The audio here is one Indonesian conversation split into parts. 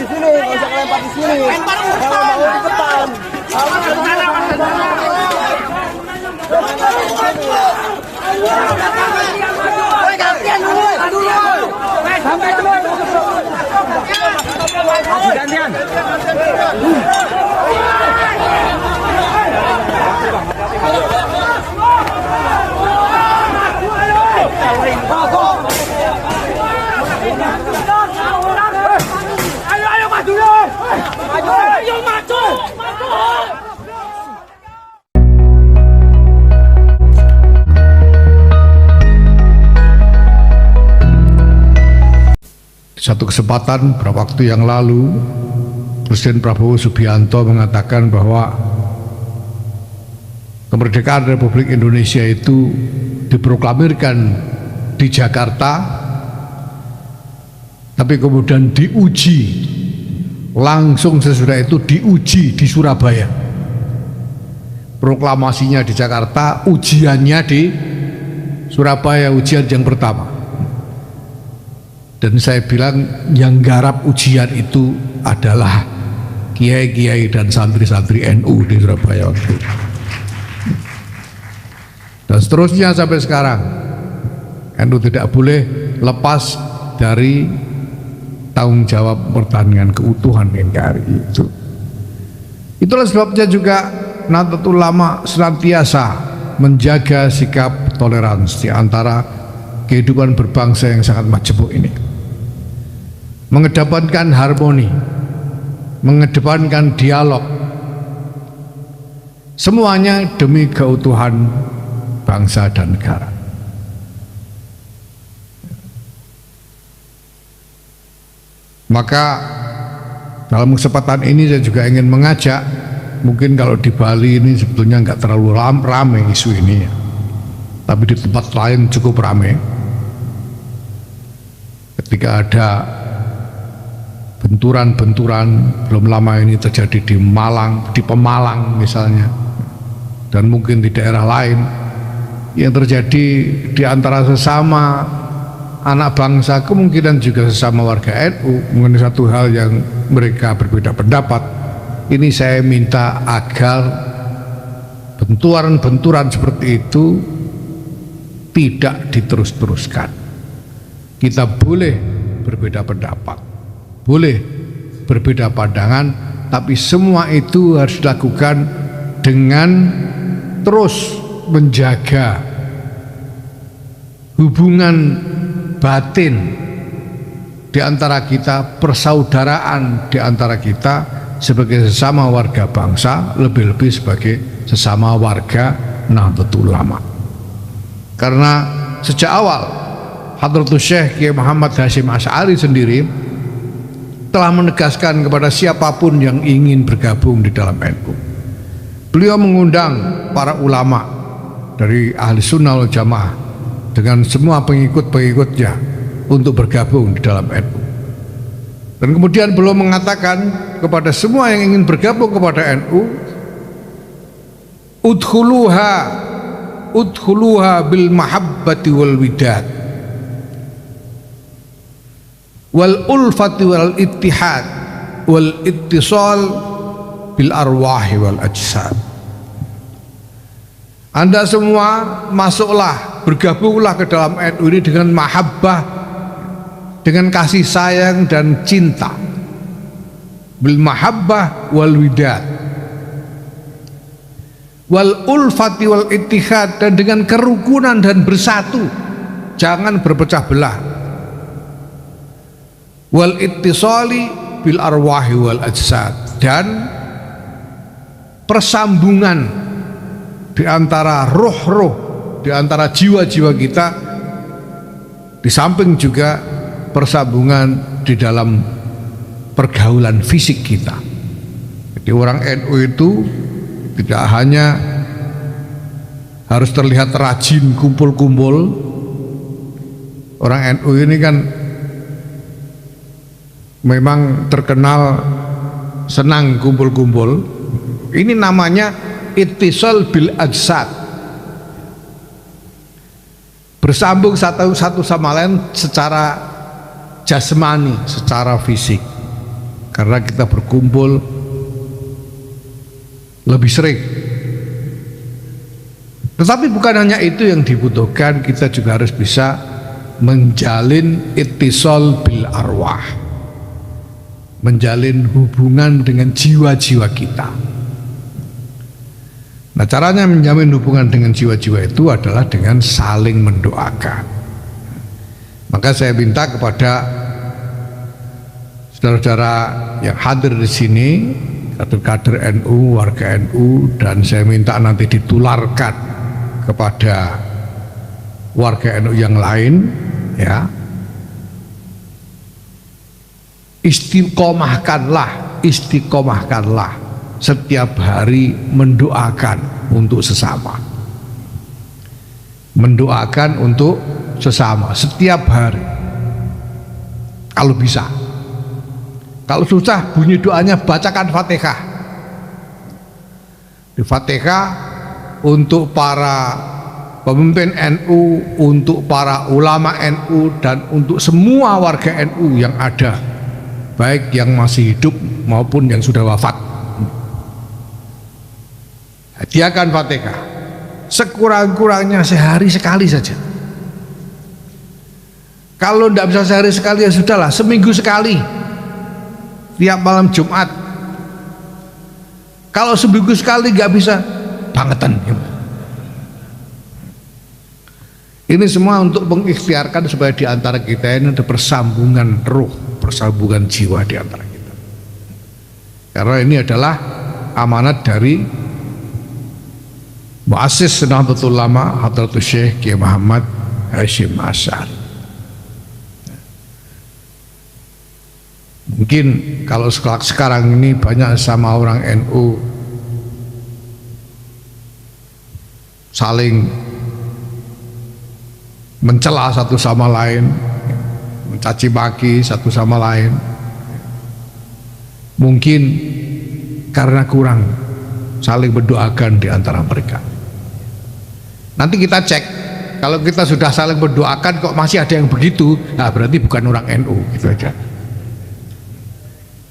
di sini, nggak usah ngelempar di sini. Kalau mau di depan. Gantian dulu. Sampai dulu. Gantian. Ayo maju dulu. Ayo maju. Satu kesempatan beberapa waktu yang lalu Presiden Prabowo Subianto mengatakan bahwa kemerdekaan Republik Indonesia itu diproklamirkan di Jakarta, tapi kemudian diuji langsung sesudah itu diuji di Surabaya. Proklamasinya di Jakarta, ujiannya di Surabaya, ujian yang pertama. Dan saya bilang yang garap ujian itu adalah kiai-kiai dan santri-santri NU di Surabaya waktu itu. Dan seterusnya sampai sekarang NU tidak boleh lepas dari tanggung jawab mempertahankan keutuhan NKRI itu. Itulah sebabnya juga Nahdlatul Ulama senantiasa menjaga sikap toleransi antara kehidupan berbangsa yang sangat majemuk ini, mengedepankan harmoni, mengedepankan dialog, semuanya demi keutuhan bangsa dan negara. Maka dalam kesempatan ini saya juga ingin mengajak, mungkin kalau di Bali ini sebetulnya nggak terlalu ramai isu ini, tapi di tempat lain cukup ramai. Ketika ada benturan-benturan, belum lama ini terjadi di Malang, di Pemalang misalnya, dan mungkin di daerah lain, yang terjadi di antara sesama anak bangsa, kemungkinan juga sesama warga NU mengenai satu hal yang mereka berbeda pendapat. Ini saya minta agar benturan-benturan seperti itu tidak diterus-teruskan. Kita boleh berbeda pendapat, boleh berbeda pandangan, tapi semua itu harus dilakukan dengan terus menjaga hubungan batin di antara kita, persaudaraan di antara kita sebagai sesama warga bangsa, lebih-lebih sebagai sesama warga Nahdlatul Ulama. Karena sejak awal Hadratus Syekh Kiai Muhammad Hasyim Asy'ari sendiri telah menegaskan kepada siapapun yang ingin bergabung di dalam NU. Beliau mengundang para ulama dari ahli sunnah wal jamaah dengan semua pengikut-pengikutnya untuk bergabung di dalam NU. Dan kemudian beliau mengatakan kepada semua yang ingin bergabung kepada NU, udkhuluha bil mahabbati wal widad wal ulfati wal ittihad wal ittisal bil arwahi wal ajsad. Anda semua masuklah, bergabunglah ke dalam NU ini dengan mahabbah, dengan kasih sayang dan cinta, bil mahabbah wal widad wal ulfati wal ittihad, dan dengan kerukunan dan bersatu, jangan berpecah belah, wal ittisali bil arwahi wal ajsad, dan persambungan di antara roh-roh, di antara jiwa-jiwa kita, di samping juga persambungan di dalam pergaulan fisik kita. Jadi orang NU itu tidak hanya harus terlihat rajin kumpul-kumpul. Orang NU ini kan memang terkenal senang kumpul-kumpul. Ini namanya ittisal bil ajsad, bersambung satu sama lain secara jasmani, secara fisik. karena kita berkumpul lebih sering. Tetapi bukan hanya itu yang dibutuhkan, kita juga harus bisa menjalin ittisal bil arwah, menjalin hubungan dengan jiwa-jiwa kita. Nah, caranya menjalin hubungan dengan jiwa-jiwa itu adalah dengan saling mendoakan. Maka saya minta kepada saudara-saudara yang hadir di sini, kader-kader NU, warga NU, dan saya minta nanti ditularkan kepada warga NU yang lain, ya, istiqomahkanlah setiap hari mendoakan untuk sesama, mendoakan untuk sesama setiap hari kalau bisa. Kalau susah, bunyi doanya bacakan Fatihah. Di Fatihah untuk para pemimpin NU, untuk para ulama NU, dan untuk semua warga NU yang ada, baik yang masih hidup maupun yang sudah wafat. Hadiahkan Fatihah sekurang-kurangnya sehari sekali saja. Kalau tidak bisa sehari sekali ya sudahlah, seminggu sekali, tiap malam Jumat. Kalau seminggu sekali nggak bisa, bangetan. Ini semua untuk mengikhtiarkan supaya di antara kita ini ada persambungan ruh, persambungan jiwa di antara kita. Karena ini adalah amanat dari Muassis Nahdlatul Ulama Hadratus Syekh Kiai Muhammad Hasyim Asy'ari. Mungkin kalau sekarang ini banyak sama orang NU saling mencela satu sama lain, mencaci maki satu sama lain, mungkin karena kurang saling mendoakan di antara mereka. Nanti kita cek, kalau kita sudah saling mendoakan kok masih ada yang begitu, nah berarti bukan orang NU, gitu aja.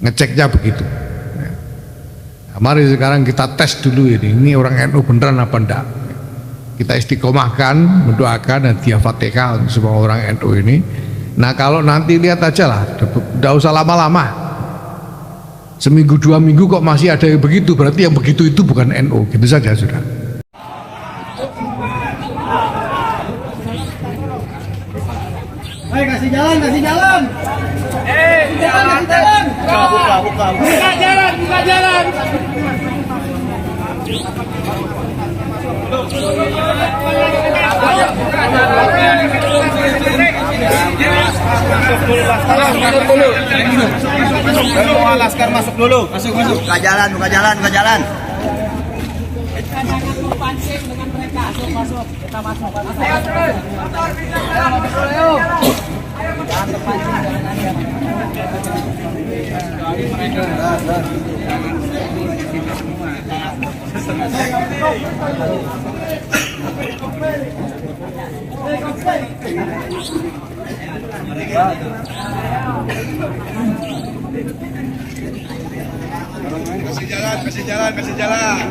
Ngeceknya begitu. Nah, mari sekarang kita tes dulu ini orang NU beneran apa enggak. Kita istiqomahkan, mendoakan dan hadiah Fatihah untuk semua orang NU ini. Nah, kalau nanti lihat aja lah, tidak usah lama-lama. Seminggu 2 minggu kok masih ada yang begitu, berarti yang begitu itu bukan NU, gitu saja sudah. Ayo kasih jalan, kasih jalan. Jalan, jalan. Buka jalan, buka jalan. Semua laskar masuk dulu. Masuk. Buka jalan, buka jalan, buka jalan. Pancing dengan mereka, masuk. Kita masuk. Jangan terpancing, jangan ada. Kasih jalan, kasih jalan, kasih jalan.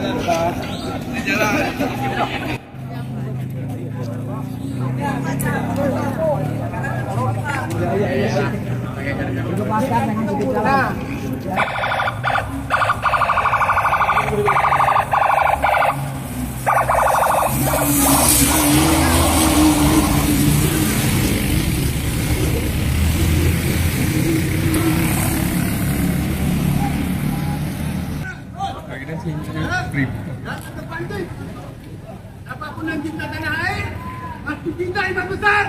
Kasih jalan. Apapun yang cinta tanah air, harus cinta Imam besar.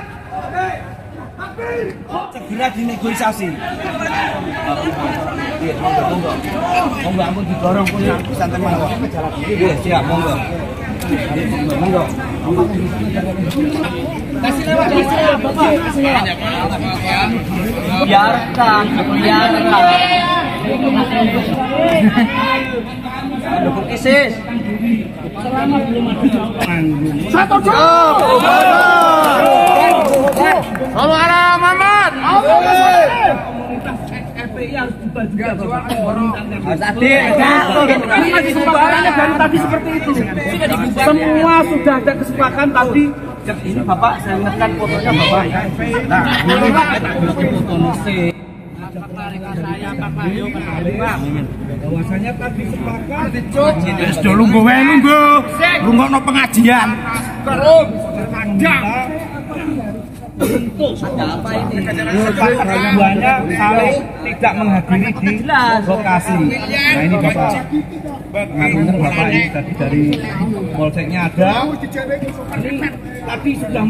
Segera dinegosiasi. Iya, monggo. Monggo ampun didorong pun santai monggo. Iya, siap monggo. Monggo. Kasih lewat, Bapak. Biarkan. Dukung ISIS. Selamat belum ada. Satu. Salam Muhammad. FPI harus bubar juga Bapak. Tadi ini masih sembarangan dari tadi seperti itu. Semua sudah ada kesepakatan tadi. Ini Bapak saya ingatkan fotonya Bapak ya. Nah, ini Pak foto nose. Bahwasanya tadi sepakat Wis do lungguh wae lungguh. Lungguhno pengajian. keduanya saling tidak menghadiri di lokasi. Nah ini Bapak ngapunten Bapak ini tadi dari polseknya ada. Ini tadi sudah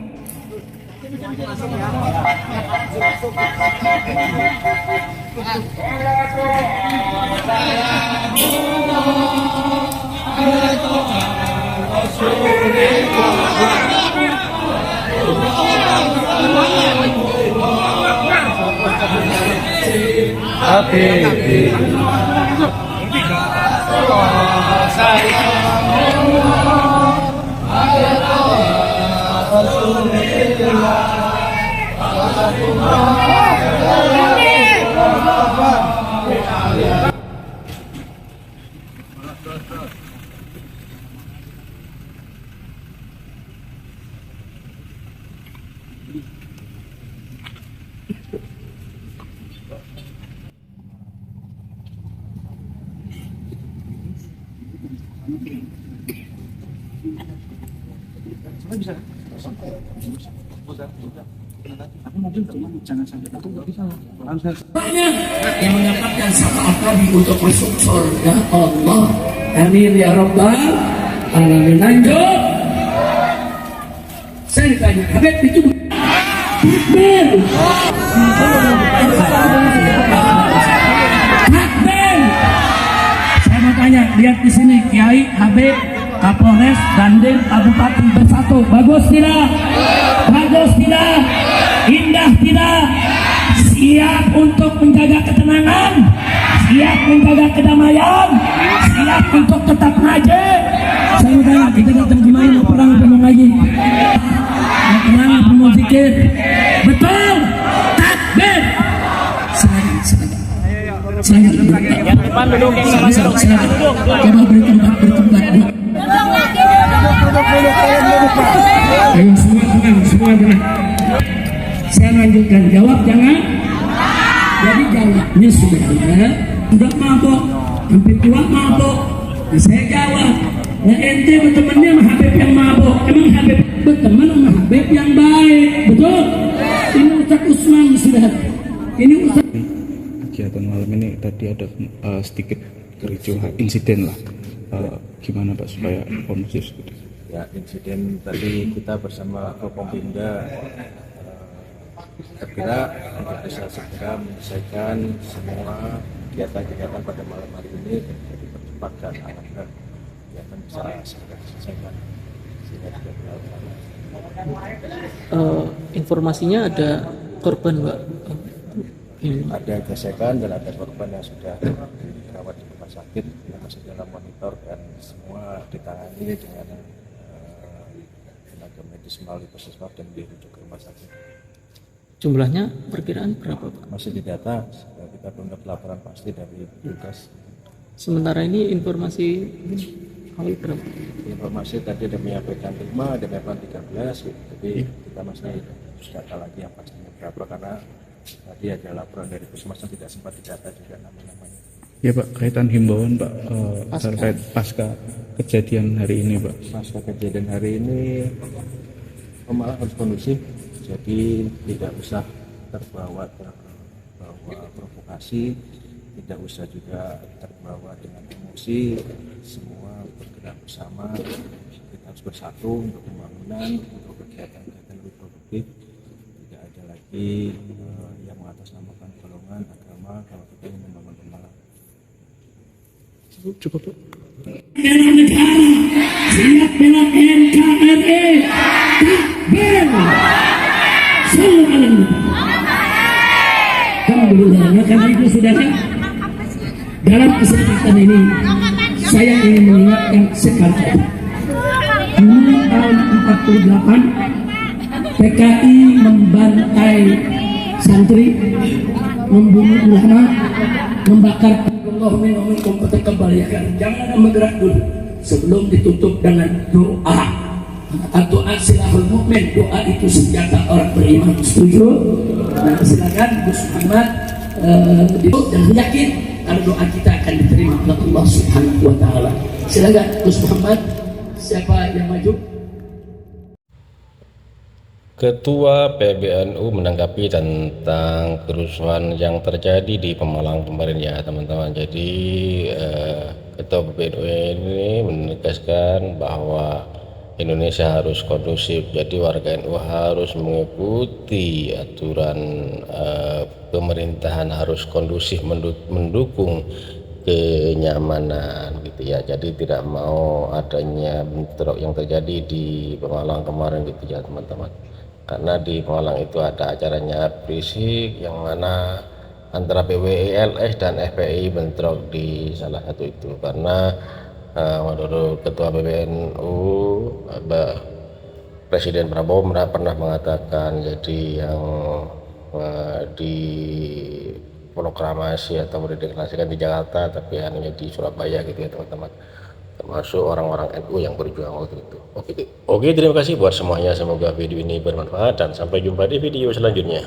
yang mendapatkan syafaat Nabi untuk masuk surga Allah. Amin ya rabbal alamin. Lanjut. Saya ditanya, Habib itu takbir. Takbir. Saya mau tanya, lihat di sini Kiai, Habib, Kapolres, Dandim, Bupati bersatu. Bagus tidak? Bagus tidak? Indah tidak? Siap untuk menjaga ketenangan, siap menjaga kedamaian, siap untuk tetap ngaji. Saya mau tanya, kita datang kemari mau perang apa mau ngaji? Mau perang apa mau zikir? Betul, takbir. Silakan. Coba beri tempat. Ayo semua tenang. Saya lanjutkan, jawab jangan. Jadi jawabnya sudah mabok, hampir tua mabok. Nah, saya jawab, nah ente bertemannya sama Habib yang mabok. Emang Habib berteman sama Habib yang baik, betul? Ini Ustaz Usman sudah. Ini Ustaz. Kegiatan malam ini tadi ada sedikit kericuhan, insiden lah. Gimana Pak supaya kondusif gitu? Ya, insiden tadi kita bersama Forkompimda tergerak untuk bisa segera menyelesaikan semua kegiatan-kegiatan pada malam hari ini untuk dipercepat dan agar kegiatan bisa segera diselesaikan sehingga tidak berlarut-larut. Informasinya ada korban Mbak? Ada gesekan dan ada korban yang sudah dirawat di rumah sakit yang masih dalam monitor dan semua ditangani dengan tenaga medis melalui puskesmas dan dirujuk ke rumah sakit. Jumlahnya perkiraan berapa Pak? Masih didata, kita belum dapat laporan pasti dari tugas. Sementara ini informasi awal berapa? Informasi tadi ada menyampaikan 5, ada menyampaikan 13, jadi kita masih data lagi yang pastinya berapa karena tadi ada laporan dari puskesmas yang tidak sempat didata juga nama-namanya. Ya Pak, kaitan himbauan Pak terkait pasca kejadian hari ini Pak. Pasca kejadian hari ini malah harus kondusif, jadi tidak usah terbawa provokasi, tidak usah juga terbawa dengan emosi. Semua bergerak bersama, kita harus bersatu untuk pembangunan, untuk kegiatan-kegiatan lebih produktif. Tidak ada lagi yang mengatasnamakan golongan agama kalau kita ingin membangun Pemalang. Coba Pak. Bela negara, siap bela NKRI, takbir. Alhamdulillah, karena itu saudara, dalam kesempatan ini saya ingin mengingatkan sekali. Dulu tahun 48 PKI membantai santri, membunuh ulama, membakar Allah minum kembalikan. Jangan ada bergerak dulu sebelum ditutup dengan doa. Doa silahul mukmin, doa itu senjata orang beriman. Setuju? Nah, silakan Gus Muhammad dan yakin kalau doa kita akan diterima oleh Allah Subhanahu wa taala. Silakan Gus Muhammad, siapa yang maju? Ketua PBNU menanggapi tentang kerusuhan yang terjadi di Pemalang kemarin ya teman-teman. Jadi Ketua PBNU ini menegaskan bahwa Indonesia harus kondusif. Jadi warga NU harus mengikuti aturan pemerintahan, harus kondusif, mendukung kenyamanan gitu ya. Jadi tidak mau adanya bentrok yang terjadi di Pemalang kemarin gitu ya teman-teman. Karena di Pemalang itu ada acaranya berisik yang mana antara PWILS dan FPI bentrok di salah satu itu. Karena menurut Ketua PBNU Presiden Prabowo pernah mengatakan jadi yang di proklamasi atau dideklarasikan di Jakarta tapi hanya di Surabaya gitu ya teman-teman, termasuk orang-orang NU yang berjuang waktu itu. Oke, terima kasih buat semuanya, semoga video ini bermanfaat dan sampai jumpa di video selanjutnya.